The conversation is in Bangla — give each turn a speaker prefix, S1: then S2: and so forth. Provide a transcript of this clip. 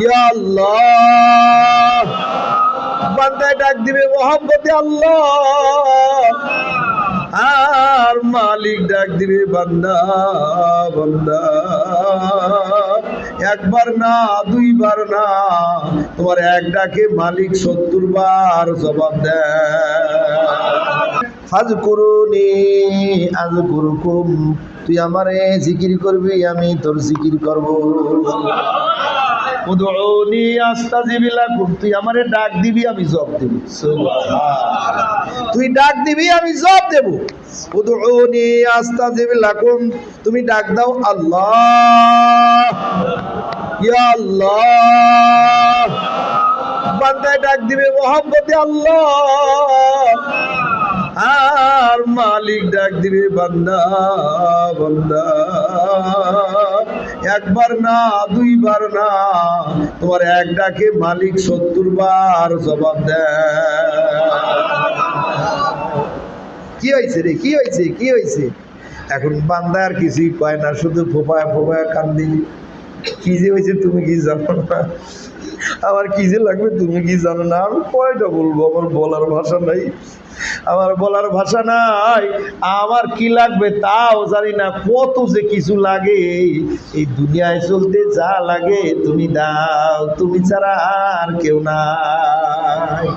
S1: ইয়া আল্লাহ। বান্দায় ডাক দিবে মোহাম্মতে আল্লাহ, আর মালিক ডাক দিবে বান্দা বান্দা। একবার না, দুইবার না, তোমার এক ডাকে মালিক ৭০ বার জবাব দেয়। ফাজকুরুনি আযকুরুকুম, তুই আমারে জিকির করবি, আমি তোর জিকির করব। উদউনি আস্তাজিব লাকুম, তুই আমারে ডাক দিবি, আমি জবাব দেব। সুবহানাল্লাহ। তুই ডাক দিবি, আমি জবাব দেব। উদউনি আস্তাজিব লাকুম, তুমি ডাক দাও আল্লাহ, ইয়া আল্লাহ। বান্দায় ডাক দিবে মোহাম্মতে আল্লাহ, আর মালিক ডাক দিবে বান্দা বান্দা। একবার না, দুইবার না, তোমার এক ডাকে মালিক ৭০ বার জবাব দেয়। কি হয়েছে রে, কি হয়েছে, কি হয়েছে? এখন বান্দা আর কিছুই পায় না, শুধু ফোপায় ফোপায় কান্দি। কি যে হয়েছে তুমি কি জানো না, আমার কি যে লাগবে তুমি কি জানো না। আমি কয়টা বলবো, আমার বলার ভাষা নাই, আমার বলার ভাষা নাই। আমার কি লাগবে তাও জানি না, কত যে কিছু লাগে। এই দুনিয়ায় চলতে যা লাগে তুমি দাও, তুমি ছাড়া আর কেউ নাই।